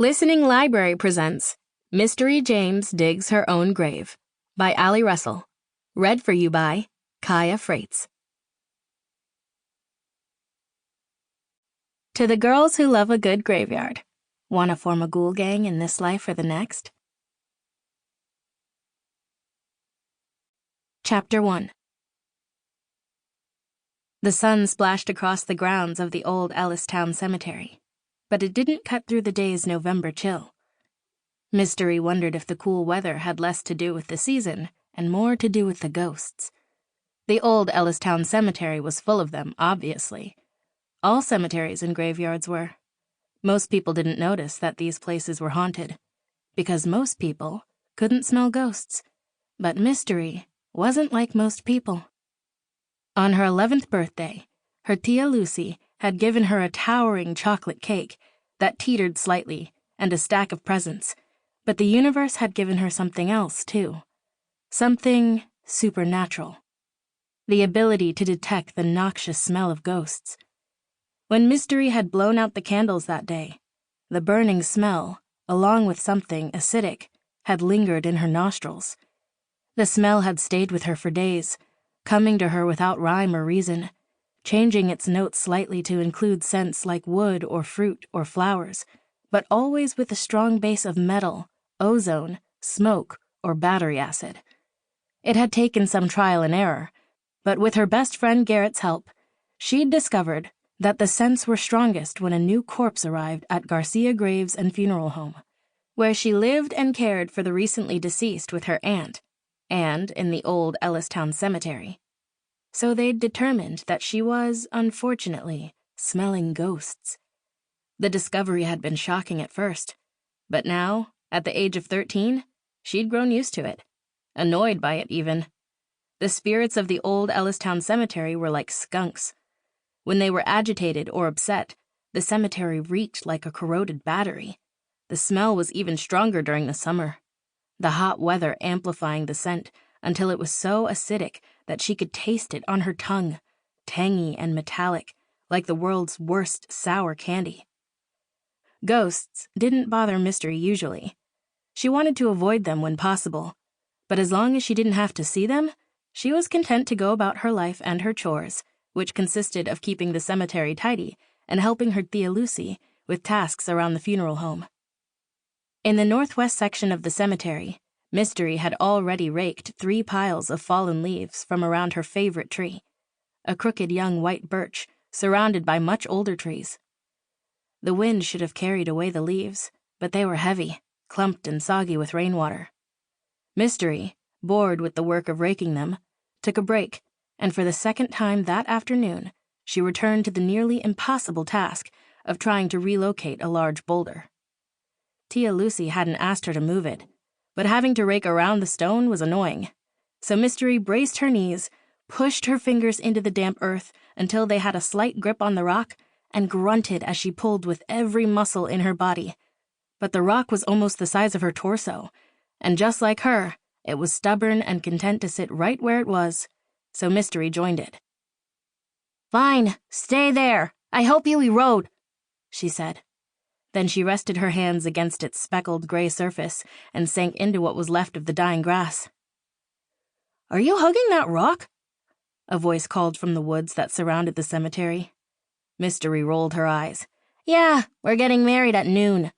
Listening Library presents Mystery James Digs Her Own Grave by Allie Russell. Read for you by Khaya Fraites. To the girls who love a good graveyard, want to form a ghoul gang in this life or the next? Chapter 1. The sun splashed across the grounds of the old Ellistown Cemetery, but it didn't cut through the day's November chill. Mystery wondered if the cool weather had less to do with the season and more to do with the ghosts. The old Ellistown Cemetery was full of them, obviously. All cemeteries and graveyards were. Most people didn't notice that these places were haunted, because most people couldn't smell ghosts. But Mystery wasn't like most people. On her 11th birthday, her tia Lucy had given her a towering chocolate cake that teetered slightly and a stack of presents, but the universe had given her something else, too. Something supernatural. The ability to detect the noxious smell of ghosts. When Mystery had blown out the candles that day, the burning smell, along with something acidic, had lingered in her nostrils. The smell had stayed with her for days, coming to her without rhyme or reason, changing its notes slightly to include scents like wood or fruit or flowers, but always with a strong base of metal, ozone, smoke, or battery acid. It had taken some trial and error, but with her best friend Garrett's help, she'd discovered that the scents were strongest when a new corpse arrived at Garcia Graves and Funeral Home, where she lived and cared for the recently deceased with her aunt, and in the old Ellistown Cemetery. So they'd determined that she was, unfortunately, smelling ghosts. The discovery had been shocking at first, but now, at the age of 13, she'd grown used to it, annoyed by it even. The spirits of the old Ellistown Cemetery were like skunks. When they were agitated or upset, the cemetery reeked like a corroded battery. The smell was even stronger during the summer, the hot weather amplifying the scent until it was so acidic that she could taste it on her tongue, tangy and metallic, like the world's worst sour candy. Ghosts didn't bother Mystery usually. She wanted to avoid them when possible, but as long as she didn't have to see them, she was content to go about her life and her chores, which consisted of keeping the cemetery tidy and helping her tia Lucy with tasks around the funeral home. In the northwest section of the cemetery, Mystery had already raked 3 piles of fallen leaves from around her favorite tree, a crooked young white birch surrounded by much older trees. The wind should have carried away the leaves, but they were heavy, clumped and soggy with rainwater. Mystery, bored with the work of raking them, took a break, and for the second time that afternoon, she returned to the nearly impossible task of trying to relocate a large boulder. Tia Lucy hadn't asked her to move it, but having to rake around the stone was annoying. So Mystery braced her knees, pushed her fingers into the damp earth until they had a slight grip on the rock, and grunted as she pulled with every muscle in her body. But the rock was almost the size of her torso, and just like her, it was stubborn and content to sit right where it was, so Mystery joined it. "Fine, stay there. I hope you erode," she said. Then she rested her hands against its speckled gray surface and sank into what was left of the dying grass. "Are you hugging that rock?" a voice called from the woods that surrounded the cemetery. Mystery rolled her eyes. "Yeah, we're getting married at noon,"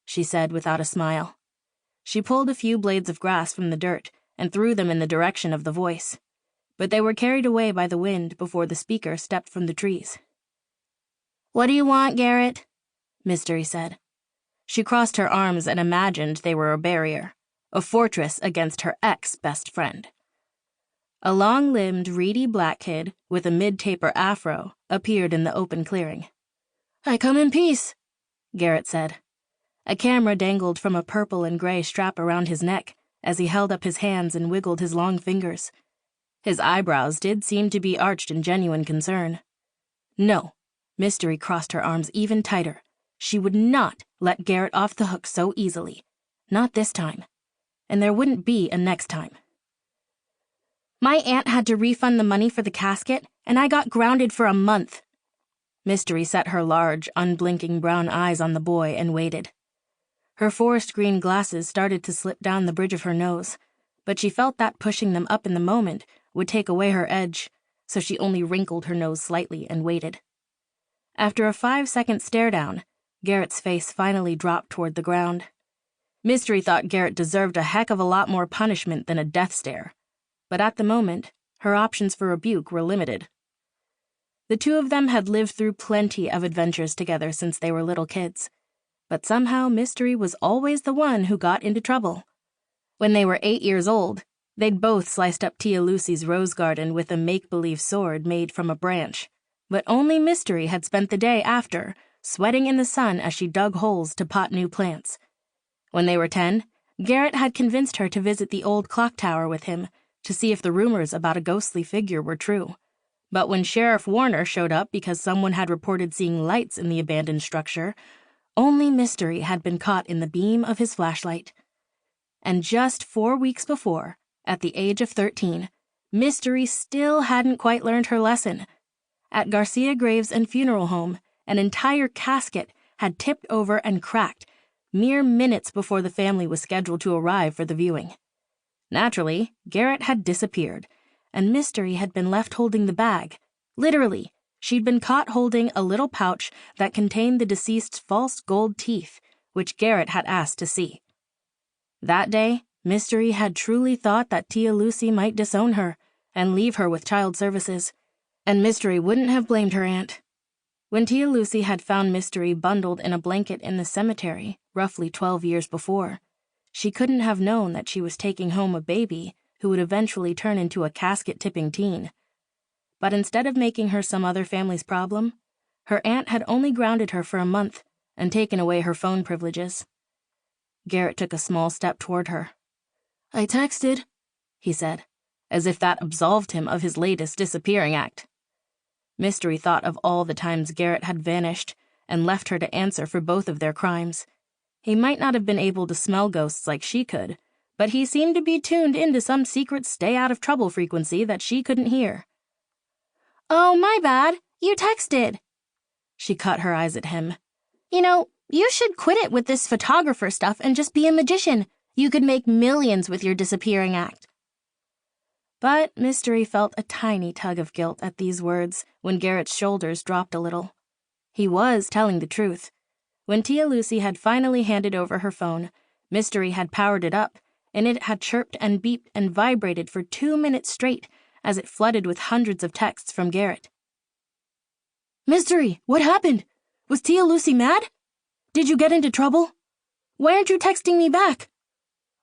she said without a smile. She pulled a few blades of grass from the dirt and threw them in the direction of the voice, but they were carried away by the wind before the speaker stepped from the trees. "What do you want, Garrett?" Mystery said. She crossed her arms and imagined they were a barrier, a fortress against her ex-best friend. A long-limbed, reedy black kid with a mid-taper afro appeared in the open clearing. "I come in peace," Garrett said. A camera dangled from a purple and gray strap around his neck as he held up his hands and wiggled his long fingers. His eyebrows did seem to be arched in genuine concern. No, Mystery crossed her arms even tighter. She would not let Garrett off the hook so easily. Not this time. And there wouldn't be a next time. "My aunt had to refund the money for the casket, and I got grounded for a month." Mystery set her large, unblinking brown eyes on the boy and waited. Her forest green glasses started to slip down the bridge of her nose, but she felt that pushing them up in the moment would take away her edge, so she only wrinkled her nose slightly and waited. After a 5-second stare down, Garrett's face finally dropped toward the ground. Mystery thought Garrett deserved a heck of a lot more punishment than a death stare, but at the moment, her options for rebuke were limited. The two of them had lived through plenty of adventures together since they were little kids, but somehow Mystery was always the one who got into trouble. When they were 8 years old, they'd both sliced up Tia Lucy's rose garden with a make-believe sword made from a branch, but only Mystery had spent the day after, sweating in the sun as she dug holes to pot new plants. When they were 10, Garrett had convinced her to visit the old clock tower with him to see if the rumors about a ghostly figure were true. But when Sheriff Warner showed up because someone had reported seeing lights in the abandoned structure, only Mystery had been caught in the beam of his flashlight. And just 4 weeks before, at the age of 13, Mystery still hadn't quite learned her lesson. At Garcia Graves and Funeral Home, an entire casket had tipped over and cracked mere minutes before the family was scheduled to arrive for the viewing. Naturally, Garrett had disappeared, and Mystery had been left holding the bag. Literally, she'd been caught holding a little pouch that contained the deceased's false gold teeth, which Garrett had asked to see. That day, Mystery had truly thought that Tia Lucy might disown her and leave her with child services, and Mystery wouldn't have blamed her aunt. When Tia Lucy had found Mystery bundled in a blanket in the cemetery, roughly 12 years before, she couldn't have known that she was taking home a baby who would eventually turn into a casket-tipping teen. But instead of making her some other family's problem, her aunt had only grounded her for a month and taken away her phone privileges. Garrett took a small step toward her. "I texted," he said, as if that absolved him of his latest disappearing act. Mystery thought of all the times Garrett had vanished and left her to answer for both of their crimes. He might not have been able to smell ghosts like she could, but he seemed to be tuned into some secret stay-out-of-trouble frequency that she couldn't hear. "Oh, my bad. You texted." She cut her eyes at him. "You know, you should quit it with this photographer stuff and just be a magician. You could make millions with your disappearing act." But Mystery felt a tiny tug of guilt at these words when Garrett's shoulders dropped a little. He was telling the truth. When Tia Lucy had finally handed over her phone, Mystery had powered it up, and it had chirped and beeped and vibrated for 2 minutes straight as it flooded with hundreds of texts from Garrett. "Mystery, what happened? Was Tia Lucy mad? Did you get into trouble? Why aren't you texting me back?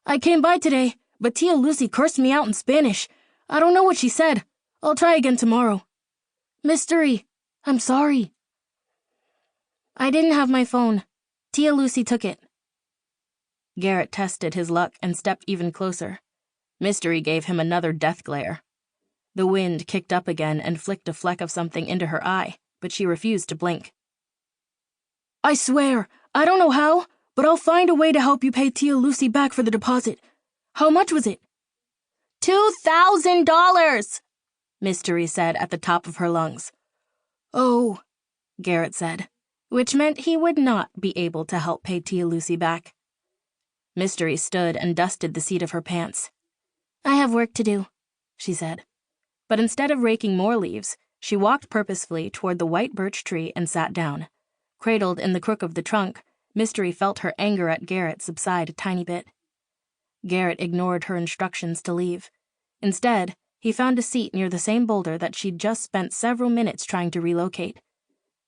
I came by today, but Tia Lucy cursed me out in Spanish. I don't know what she said. I'll try again tomorrow. Mystery, I'm sorry." "I didn't have my phone. Tia Lucy took it." Garrett tested his luck and stepped even closer. Mystery gave him another death glare. The wind kicked up again and flicked a fleck of something into her eye, but she refused to blink. "I swear, I don't know how, but I'll find a way to help you pay Tia Lucy back for the deposit. How much was it?" $2,000, Mystery said at the top of her lungs. "Oh," Garrett said, which meant he would not be able to help pay Tia Lucy back. Mystery stood and dusted the seat of her pants. "I have work to do," she said. But instead of raking more leaves, she walked purposefully toward the white birch tree and sat down. Cradled in the crook of the trunk, Mystery felt her anger at Garrett subside a tiny bit. Garrett ignored her instructions to leave. Instead, he found a seat near the same boulder that she'd just spent several minutes trying to relocate.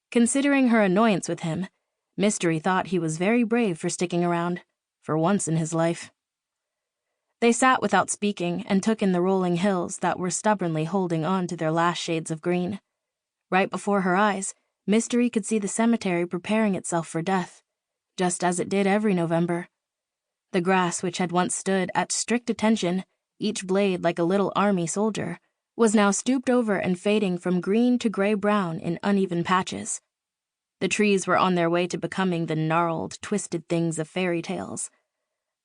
Considering her annoyance with him, Mystery thought he was very brave for sticking around, for once in his life. They sat without speaking and took in the rolling hills that were stubbornly holding on to their last shades of green. Right before her eyes, Mystery could see the cemetery preparing itself for death, just as it did every November. The grass, which had once stood at strict attention, each blade like a little army soldier, was now stooped over and fading from green to gray-brown in uneven patches. The trees were on their way to becoming the gnarled, twisted things of fairy tales.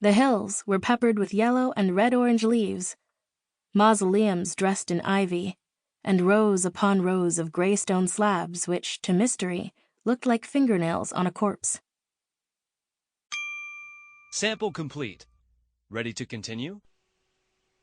The hills were peppered with yellow and red-orange leaves, mausoleums dressed in ivy, and rows upon rows of gray stone slabs which, to Mystery, looked like fingernails on a corpse. Sample complete. Ready to continue?